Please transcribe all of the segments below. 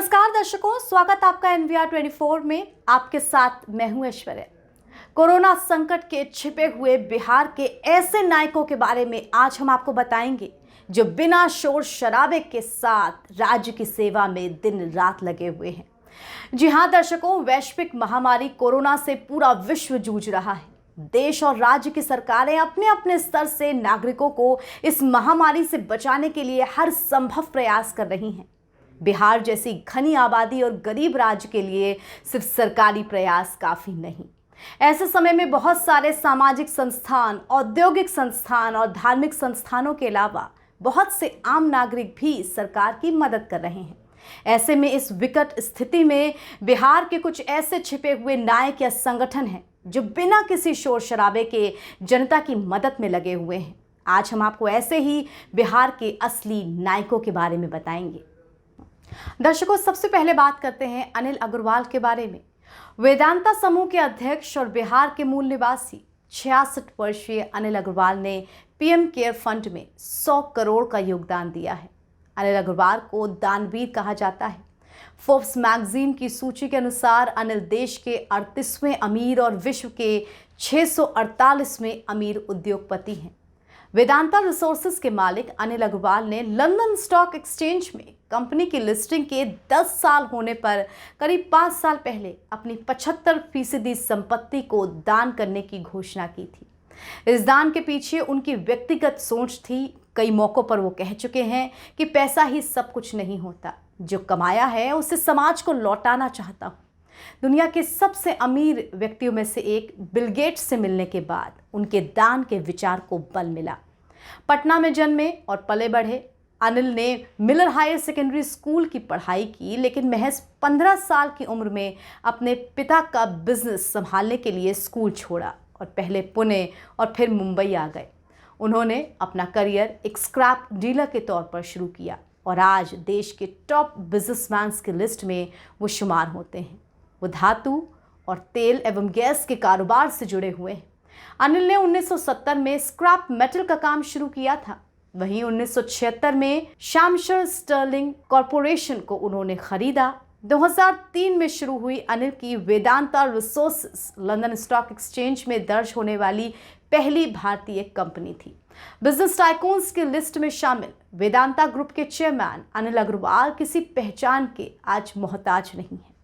नमस्कार दर्शकों, स्वागत आपका NVR 24 में। आपके साथ मैं हूं ऐश्वर्या। कोरोना संकट के छिपे हुए बिहार के ऐसे नायकों के बारे में आज हम आपको बताएंगे जो बिना शोर शराबे के साथ राज्य की सेवा में दिन रात लगे हुए हैं। जी हां दर्शकों, वैश्विक महामारी कोरोना से पूरा विश्व जूझ रहा है। देश और राज्य की सरकारें अपने अपने स्तर से नागरिकों को इस महामारी से बचाने के लिए हर संभव प्रयास कर रही हैं। बिहार जैसी घनी आबादी और गरीब राज्य के लिए सिर्फ सरकारी प्रयास काफी नहीं। ऐसे समय में बहुत सारे सामाजिक संस्थान, औद्योगिक संस्थान और धार्मिक संस्थानों के अलावा बहुत से आम नागरिक भी सरकार की मदद कर रहे हैं। ऐसे में इस विकट स्थिति में बिहार के कुछ ऐसे छिपे हुए नायक या संगठन हैं जो बिना किसी शोर शराबे के जनता की मदद में लगे हुए हैं। आज हम आपको ऐसे ही बिहार के असली नायकों के बारे में बताएंगे। दर्शकों, सबसे पहले बात करते हैं अनिल अग्रवाल के बारे में। वेदांता समूह के अध्यक्ष और बिहार के मूल निवासी 66 वर्षीय अनिल अग्रवाल ने पीएम केयर फंड में 100 करोड़ का योगदान दिया है। अनिल अग्रवाल को दानवीर कहा जाता है। फोर्ब्स मैगजीन की सूची के अनुसार अनिल देश के 38वें अमीर और विश्व के 648वें अमीर उद्योगपति हैं। वेदांता रिसोर्सेज के मालिक अनिल अग्रवाल ने लंदन स्टॉक एक्सचेंज में कंपनी की लिस्टिंग के 10 साल होने पर करीब 5 साल पहले अपनी 75% संपत्ति को दान करने की घोषणा की थी। इस दान के पीछे उनकी व्यक्तिगत सोच थी। कई मौकों पर वो कह चुके हैं कि पैसा ही सब कुछ नहीं होता, जो कमाया है उसे समाज को लौटाना चाहता हूँ। दुनिया के सबसे अमीर व्यक्तियों में से एक बिल गेट्स से मिलने के बाद उनके दान के विचार को बल मिला। पटना में जन्मे और पले बढ़े अनिल ने मिलर हायर सेकेंडरी स्कूल की पढ़ाई की, लेकिन महज 15 साल की उम्र में अपने पिता का बिजनेस संभालने के लिए स्कूल छोड़ा और पहले पुणे और फिर मुंबई आ गए। उन्होंने अपना करियर एक स्क्रैप डीलर के तौर पर शुरू किया और आज देश के टॉप बिजनेसमैन की लिस्ट में वो शुमार होते हैं। वो धातु और तेल एवं गैस के कारोबार से जुड़े हुए हैं। अनिल ने 1970 में स्क्रैप मेटल का काम शुरू किया था। वहीं 1976 में शैमशर स्टर्लिंग कॉरपोरेशन को उन्होंने खरीदा। 2003 में शुरू हुई अनिल की Vedanta resources London stock exchange में दर्ज होने वाली पहली भारतीय कंपनी थी। बिजनेस टाइकून्स की लिस्ट में शामिल वेदांता ग्रुप के चेयरमैन अनिल अग्रवाल किसी पहचान के आज मोहताज नहीं है।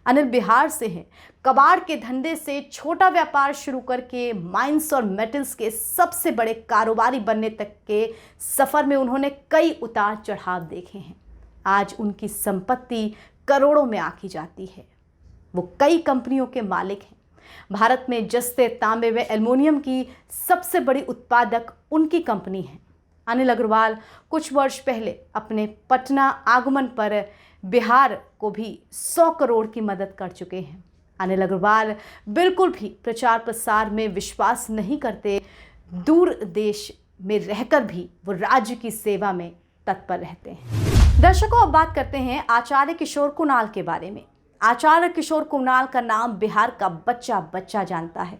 अनिल बिहार से हैं। कबाड़ के धंधे से छोटा व्यापार शुरू करके माइंस और मेटल्स के सबसे बड़े कारोबारी बनने तक के सफर में उन्होंने कई उतार चढ़ाव देखे हैं। आज उनकी संपत्ति करोड़ों में आंकी जाती है। वो कई कंपनियों के मालिक हैं। भारत में जस्ते, तांबे व एल्युमिनियम की सबसे बड़ी उत्पादक उनकी कंपनी है। अनिल अग्रवाल कुछ वर्ष पहले अपने पटना आगमन पर बिहार को भी 100 करोड़ की मदद कर चुके हैं। अनिल अग्रवाल बिल्कुल भी प्रचार प्रसार में विश्वास नहीं करते। दूर देश में रहकर भी वो राज्य की सेवा में तत्पर रहते हैं। दर्शकों, अब बात करते हैं आचार्य किशोर कुणाल के बारे में। आचार्य किशोर कुणाल का नाम बिहार का बच्चा बच्चा जानता है।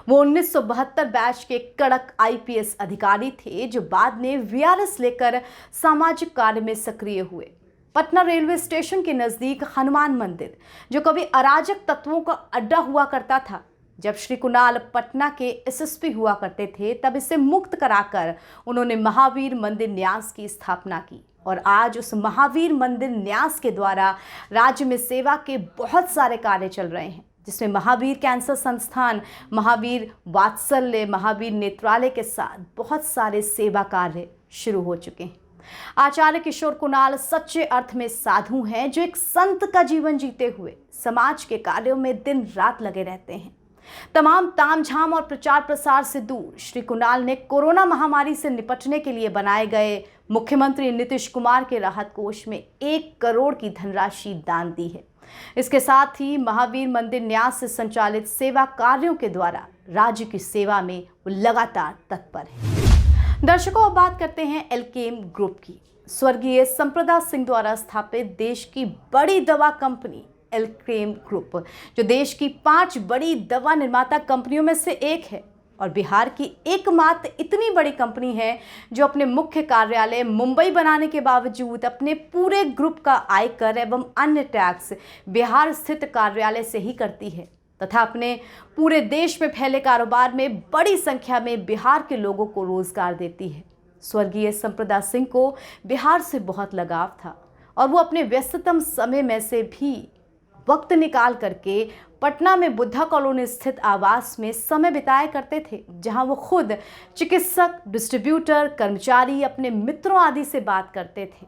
वो 1972 बैच के कड़क IPS अधिकारी थे जो बाद में VRS लेकर सामाजिक कार्य में सक्रिय हुए। पटना रेलवे स्टेशन के नजदीक हनुमान मंदिर, जो कभी अराजक तत्वों का अड्डा हुआ करता था, जब श्री कुणाल पटना के SSP हुआ करते थे, तब इसे मुक्त कराकर उन्होंने महावीर मंदिर न्यास की स्थापना की और आज उस महावीर मंदिर न्यास के द्वारा राज्य में सेवा के बहुत सारे कार्य चल रहे हैं, जिसमें महावीर कैंसर संस्थान, महावीर वात्सल्य, महावीर नेत्रालय के साथ बहुत सारे सेवा कार्य शुरू हो चुके हैं। आचार्य किशोर कुणाल सच्चे अर्थ में साधु हैं जो एक संत का जीवन जीते हुए समाज के कार्यों में दिन रात लगे रहते हैं। तमाम तामझाम और प्रचार प्रसार से दूर श्री कुणाल ने कोरोना महामारी से निपटने के लिए बनाए गए मुख्यमंत्री नीतीश कुमार के राहत कोष में 1 करोड़ की धनराशि दान दी है। इसके साथ ही महावीर मंदिर न्यास से संचालित सेवा कार्यों के द्वारा राज्य की सेवा में वो लगातार तत्पर है। दर्शकों, अब बात करते हैं एल्केम ग्रुप की। स्वर्गीय संप्रदा सिंह द्वारा स्थापित देश की बड़ी दवा कंपनी एल्केम ग्रुप, जो देश की 5 बड़ी दवा निर्माता कंपनियों में से एक है और बिहार की एकमात्र इतनी बड़ी कंपनी है जो अपने मुख्य कार्यालय मुंबई बनाने के बावजूद अपने पूरे ग्रुप का आयकर एवं अन्य टैक्स बिहार स्थित कार्यालय से ही करती है तथा अपने पूरे देश में फैले कारोबार में बड़ी संख्या में बिहार के लोगों को रोजगार देती है। स्वर्गीय संप्रदा सिंह को बिहार से बहुत लगाव था और वो अपने व्यस्ततम समय में से भी वक्त निकाल करके पटना में बुद्धा कॉलोनी स्थित आवास में समय बिताया करते थे, जहां वो खुद चिकित्सक, डिस्ट्रीब्यूटर, कर्मचारी, अपने मित्रों आदि से बात करते थे।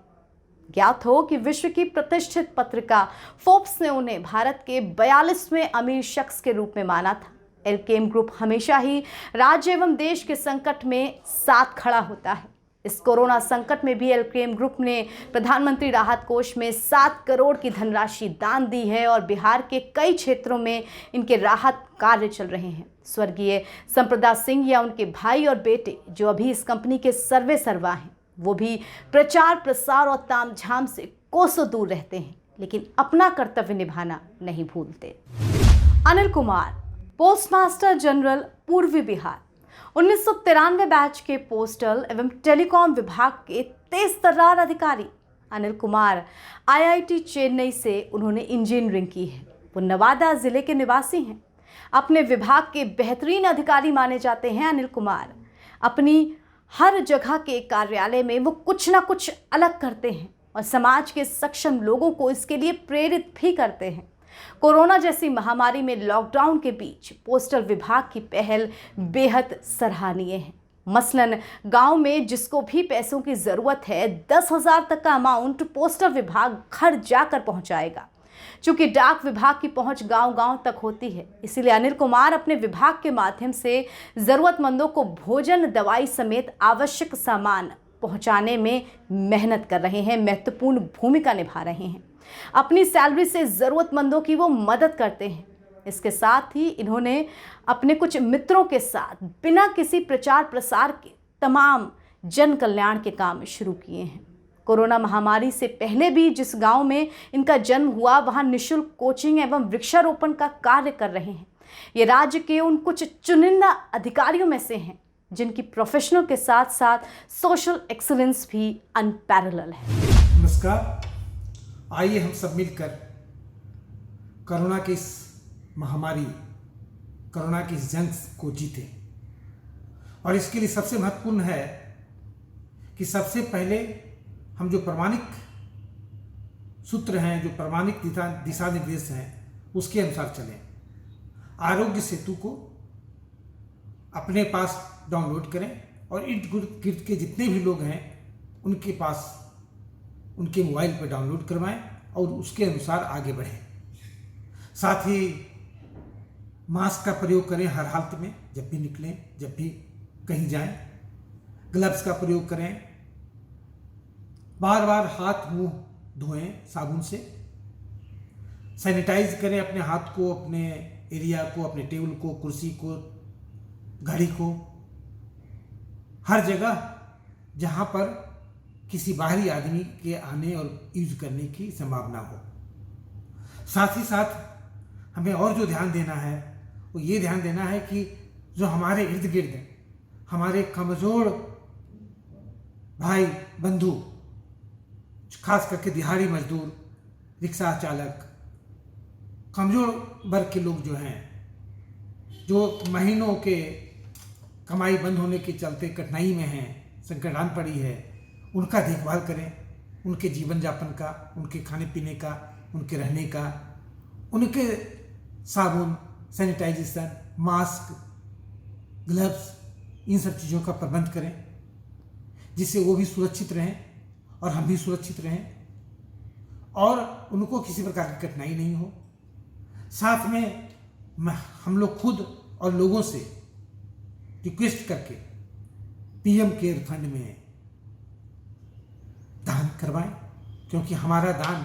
ज्ञात हो कि विश्व की प्रतिष्ठित पत्रिका फोर्ब्स ने उन्हें भारत के 42वें अमीर शख्स के रूप में माना था। एलकेएम ग्रुप हमेशा ही राज्य एवं देश के संकट में साथ खड़ा होता है। इस कोरोना संकट में भी एलकेएम ग्रुप ने प्रधानमंत्री राहत कोष में 7 करोड़ की धनराशि दान दी है और बिहार के कई क्षेत्रों में इनके राहत कार्य चल रहे हैं। स्वर्गीय संप्रदा सिंह या उनके भाई और बेटे जो अभी इस कंपनी के सर्वे सर्वा हैं, वो भी प्रचार प्रसार और तामझाम से कोसों दूर रहते हैं, लेकिन अपना कर्तव्य निभाना नहीं भूलते। अनिल कुमार, पोस्टमास्टर जनरल, पूर्वी बिहार, 1993 बैच के पोस्टल एवं टेलीकॉम विभाग के तेज तर्रार अधिकारी अनिल कुमार आईआईटी चेन्नई से उन्होंने इंजीनियरिंग की है। वो नवादा जिले के निवासी हैं। अपने विभाग के बेहतरीन अधिकारी माने जाते हैं अनिल कुमार। अपनी हर जगह के कार्यालय में वो कुछ ना कुछ अलग करते हैं और समाज के सक्षम लोगों को इसके लिए प्रेरित भी करते हैं। कोरोना जैसी महामारी में लॉकडाउन के बीच पोस्टल विभाग की पहल बेहद सराहनीय है। मसलन गांव में जिसको भी पैसों की ज़रूरत है 10,000 तक का अमाउंट पोस्टल विभाग घर जाकर पहुंचाएगा। चूँकि डाक विभाग की पहुंच गांव-गांव तक होती है, इसीलिए अनिल कुमार अपने विभाग के माध्यम से ज़रूरतमंदों को भोजन, दवाई समेत आवश्यक सामान पहुंचाने में मेहनत कर रहे हैं, महत्वपूर्ण भूमिका निभा रहे हैं। अपनी सैलरी से ज़रूरतमंदों की वो मदद करते हैं। इसके साथ ही इन्होंने अपने कुछ मित्रों के साथ बिना किसी प्रचार प्रसार के तमाम जन कल्याण के काम शुरू किए हैं। कोरोना महामारी से पहले भी जिस गांव में इनका जन्म हुआ, वहां निःशुल्क कोचिंग एवं वृक्षारोपण का कार्य कर रहे हैं। ये राज्य के उन कुछ चुनिंदा अधिकारियों में से हैं जिनकी प्रोफेशनल के साथ साथ सोशल एक्सीलेंस भी अनपैरेलल है। नमस्कार, आइए हम सब मिलकर कोरोना की इस महामारी, कोरोना की इस जंग को जीते। और इसके लिए सबसे महत्वपूर्ण है कि सबसे पहले हम जो प्रमाणिक सूत्र हैं, जो प्रमाणिक दिशा निर्देश हैं, उसके अनुसार चलें। आरोग्य सेतु को अपने पास डाउनलोड करें और इर्द गिर्द के जितने भी लोग हैं उनके पास उनके मोबाइल पर डाउनलोड करवाएं और उसके अनुसार आगे बढ़ें। साथ ही मास्क का प्रयोग करें हर हालत में, जब भी निकलें, जब भी कहीं जाएं। ग्लव्स का प्रयोग करें। बार बार हाथ मुंह धोएं साबुन से। सैनिटाइज करें अपने हाथ को, अपने एरिया को, अपने टेबल को, कुर्सी को, घड़ी को, हर जगह जहां पर किसी बाहरी आदमी के आने और यूज करने की संभावना हो। साथ ही साथ हमें और जो ध्यान देना है वो ये ध्यान देना है कि जो हमारे इर्द गिर्द हमारे कमज़ोर भाई बंधु, खास करके दिहाड़ी मजदूर, रिक्शा चालक, कमज़ोर वर्ग के लोग जो हैं, जो महीनों के कमाई बंद होने के चलते कठिनाई में हैं, संकटान पड़ी है, उनका देखभाल करें। उनके जीवन यापन का, उनके खाने पीने का, उनके रहने का, उनके साबुन, सैनिटाइजेशन, मास्क, ग्लव्स, इन सब चीज़ों का प्रबंध करें जिससे वो भी सुरक्षित रहें और हम भी सुरक्षित रहें और उनको किसी प्रकार की कठिनाई नहीं हो। साथ में हम लोग खुद और लोगों से रिक्वेस्ट करके पीएम केयर फंड में दान करवाएं, क्योंकि हमारा दान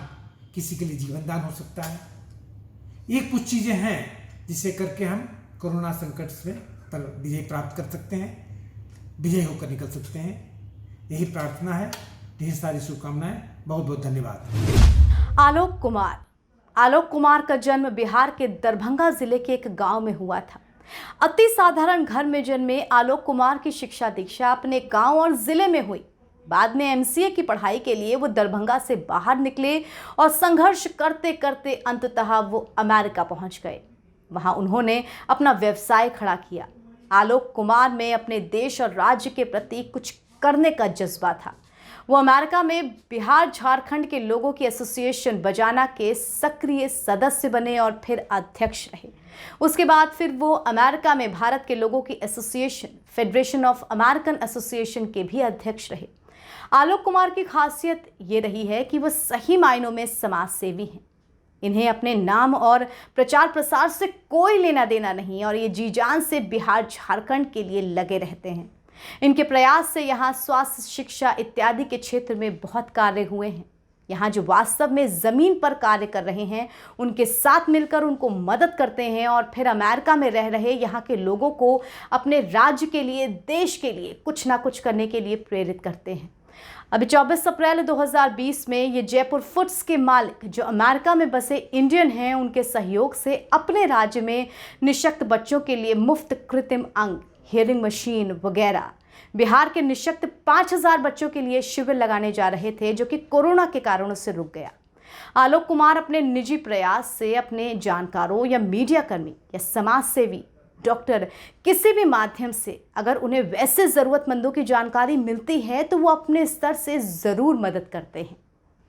किसी के लिए जीवन दान हो सकता है। ये कुछ चीज़ें हैं जिसे करके हम कोरोना संकट से पर विजय प्राप्त कर सकते हैं, विजय होकर निकल सकते हैं। यही प्रार्थना है। ढेर सारी शुभकामनाएं। बहुत बहुत धन्यवाद। आलोक कुमार का जन्म बिहार के दरभंगा जिले के एक गांव में हुआ था। अति साधारण घर में जन्मे आलोक कुमार की शिक्षा दीक्षा अपने गांव और जिले में हुई। बाद में एमसीए की पढ़ाई के लिए वो दरभंगा से बाहर निकले और संघर्ष करते करते अंततः वो अमेरिका पहुंच गए। वहां उन्होंने अपना व्यवसाय खड़ा किया। आलोक कुमार में अपने देश और राज्य के प्रति कुछ करने का जज्बा था। वो अमेरिका में बिहार झारखंड के लोगों की एसोसिएशन बजाना के सक्रिय सदस्य बने और फिर अध्यक्ष रहे। उसके बाद फिर वो अमेरिका में भारत के लोगों की association federation of American association के भी अध्यक्ष रहे। आलोक कुमार की खासियत ये रही है कि वो सही मायनों में समाज सेवी हैं। इन्हें अपने नाम और प्रचार प्रसार से कोई लेना देना नहीं और ये जी जान से बिहार झारखंड के लिए लगे रहते हैं। इनके प्रयास से यहाँ स्वास्थ्य, शिक्षा इत्यादि के क्षेत्र में बहुत कार्य हुए हैं। यहाँ जो वास्तव में ज़मीन पर कार्य कर रहे हैं उनके साथ मिलकर उनको मदद करते हैं और फिर अमेरिका में रह रहे यहाँ के लोगों को अपने राज्य के लिए, देश के लिए कुछ ना कुछ करने के लिए प्रेरित करते हैं। अभी 24 अप्रैल 2020 में ये जयपुर फूड्स के मालिक जो अमेरिका में बसे इंडियन हैं, उनके सहयोग से अपने राज्य में निःशक्त बच्चों के लिए मुफ्त कृत्रिम अंग, हियरिंग मशीन वगैरह बिहार के निःशक्त 5000 बच्चों के लिए शिविर लगाने जा रहे थे, जो कि कोरोना के कारणों से रुक गया। आलोक कुमार अपने निजी प्रयास से अपने जानकारों या मीडिया कर्मी या समाज सेवी, डॉक्टर, किसी भी माध्यम से अगर उन्हें वैसे ज़रूरतमंदों की जानकारी मिलती है तो वो अपने स्तर से ज़रूर मदद करते हैं।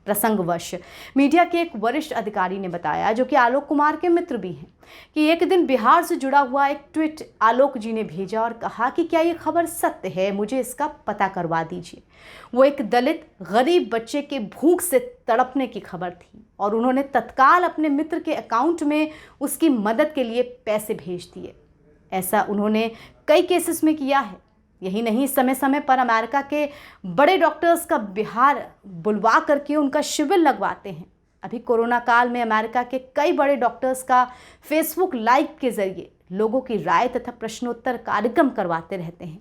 प्रसंगवश मीडिया के एक वरिष्ठ अधिकारी ने बताया, जो कि आलोक कुमार के मित्र भी हैं, कि एक दिन बिहार से जुड़ा हुआ एक ट्वीट आलोक जी ने भेजा और कहा कि क्या ये खबर सत्य है, मुझे इसका पता करवा दीजिए। वो एक दलित गरीब बच्चे के भूख से तड़पने की खबर थी और उन्होंने तत्काल अपने मित्र के अकाउंट में उसकी मदद के लिए पैसे भेज दिए। ऐसा उन्होंने कई केसेस में किया है। यही नहीं, समय समय पर अमेरिका के बड़े डॉक्टर्स का बिहार बुलवा करके उनका शिविर लगवाते हैं। अभी कोरोना काल में अमेरिका के कई बड़े डॉक्टर्स का फेसबुक लाइव के जरिए लोगों की राय तथा प्रश्नोत्तर कार्यक्रम करवाते रहते हैं।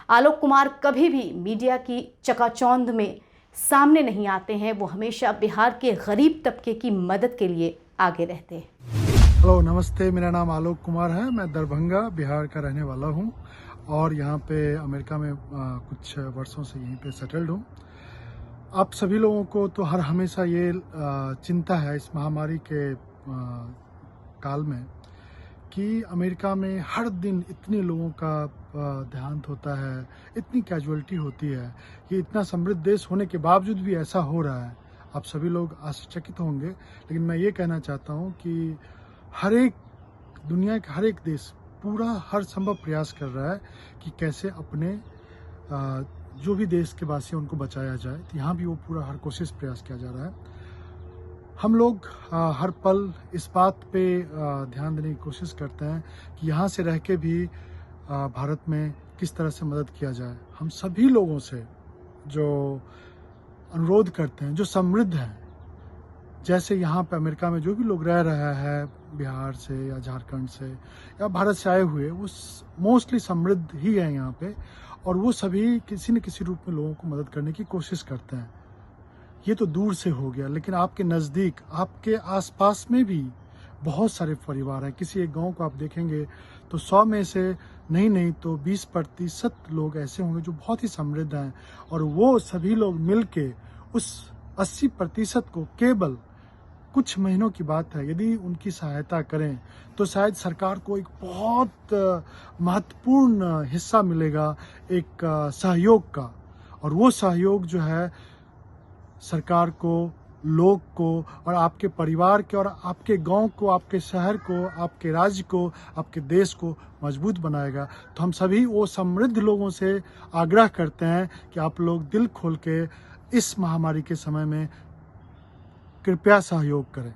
आलोक कुमार कभी भी मीडिया की चकाचौंध में सामने नहीं आते हैं। वो हमेशा बिहार के गरीब तबके की मदद के लिए आगे रहते हैं। हेलो, नमस्ते। मेरा नाम आलोक कुमार है। मैं दरभंगा, बिहार का रहने वाला हूं और यहां पे अमेरिका में कुछ वर्षों से यहीं पे सेटल्ड हूं। आप सभी लोगों को तो हर हमेशा ये चिंता है इस महामारी के काल में कि अमेरिका में हर दिन इतने लोगों का देहांत होता है, इतनी कैजुअलिटी होती है। ये इतना समृद्ध देश होने के बावजूद भी ऐसा हो रहा है। आप सभी लोग आश्चर्यचकित होंगे, लेकिन मैं ये कहना चाहता हूँ कि दुनिया के हर एक देश पूरा हर संभव प्रयास कर रहा है कि कैसे अपने जो भी देश के वासी हैं उनको बचाया जाए। तो यहाँ भी वो पूरा हर कोशिश प्रयास किया जा रहा है। हम लोग हर पल इस बात पे ध्यान देने की कोशिश करते हैं कि यहाँ से रह के भी भारत में किस तरह से मदद किया जाए। हम सभी लोगों से जो अनुरोध करते हैं, जो समृद्ध हैं, जैसे यहाँ पे अमेरिका में जो भी लोग रह रहे हैं बिहार से या झारखंड से या भारत से आए हुए, वो मोस्टली समृद्ध ही है यहाँ पे, और वो सभी किसी न किसी रूप में लोगों को मदद करने की कोशिश करते हैं। ये तो दूर से हो गया, लेकिन आपके नज़दीक, आपके आसपास में भी बहुत सारे परिवार हैं। किसी एक गांव को आप देखेंगे तो 100 में से नहीं तो 20% लोग ऐसे होंगे जो बहुत ही समृद्ध हैं, और वो सभी लोग मिलके उस 80% को केवल कुछ महीनों की बात है, यदि उनकी सहायता करें तो शायद सरकार को एक बहुत महत्वपूर्ण हिस्सा मिलेगा एक सहयोग का। और वो सहयोग जो है सरकार को, लोग को और आपके परिवार के और आपके गांव को, आपके शहर को, आपके राज्य को, आपके देश को मजबूत बनाएगा। तो हम सभी वो समृद्ध लोगों से आग्रह करते हैं कि आप लोग दिल खोल के इस महामारी के समय में कृपया सहयोग करें।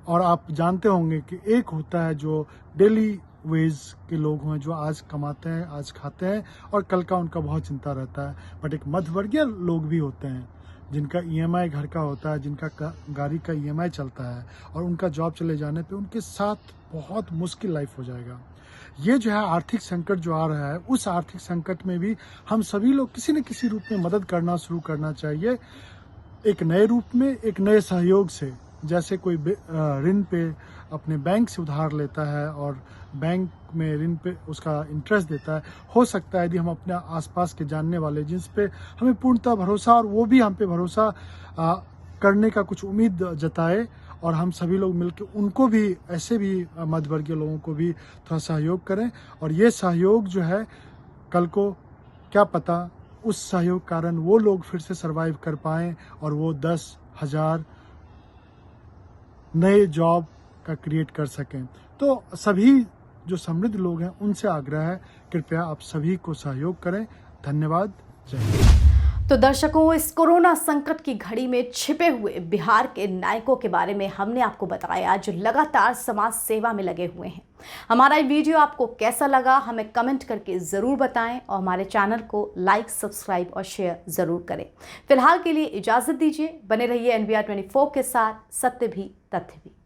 और आप जानते होंगे कि एक होता है जो डेली वेज के लोग हैं, जो आज कमाते हैं, आज खाते हैं और कल का उनका बहुत चिंता रहता है। बट एक मध्यवर्गीय लोग भी होते हैं जिनका ईएमआई घर का होता है, जिनका गाड़ी का ईएमआई चलता है, और उनका जॉब चले जाने पे उनके साथ बहुत मुश्किल लाइफ हो जाएगा। ये जो है आर्थिक संकट जो आ रहा है, उस आर्थिक संकट में भी हम सभी लोग किसी न किसी रूप में मदद करना शुरू करना चाहिए। एक नए रूप में, एक नए सहयोग से जैसे कोई ऋण पे अपने बैंक से उधार लेता है और बैंक में ऋण पे उसका इंटरेस्ट देता है, हो सकता है यदि हम अपने आसपास के जानने वाले जिस पे हमें पूर्णतः भरोसा और वो भी हम पे भरोसा करने का कुछ उम्मीद जताए और हम सभी लोग मिलकर उनको भी ऐसे भी मध्यवर्गीय लोगों को भी थोड़ा सहयोग करें। और ये सहयोग जो है कल को क्या पता उस सहयोग कारण वो लोग फिर से सरवाइव कर पाएँ और वो 10,000 नए जॉब का क्रिएट कर सकें। तो सभी जो समृद्ध लोग हैं उनसे आग्रह है, कृपया आप सभी को सहयोग करें। धन्यवाद। जय हिंद। तो दर्शकों, इस कोरोना संकट की घड़ी में छिपे हुए बिहार के नायकों के बारे में हमने आपको बताया जो लगातार समाज सेवा में लगे हुए हैं। हमारा ये वीडियो आपको कैसा लगा हमें कमेंट करके ज़रूर बताएं और हमारे चैनल को लाइक, सब्सक्राइब और शेयर ज़रूर करें। फिलहाल के लिए इजाज़त दीजिए। बने रहिए NVR 24 के साथ, सत्य भी तथ्य भी।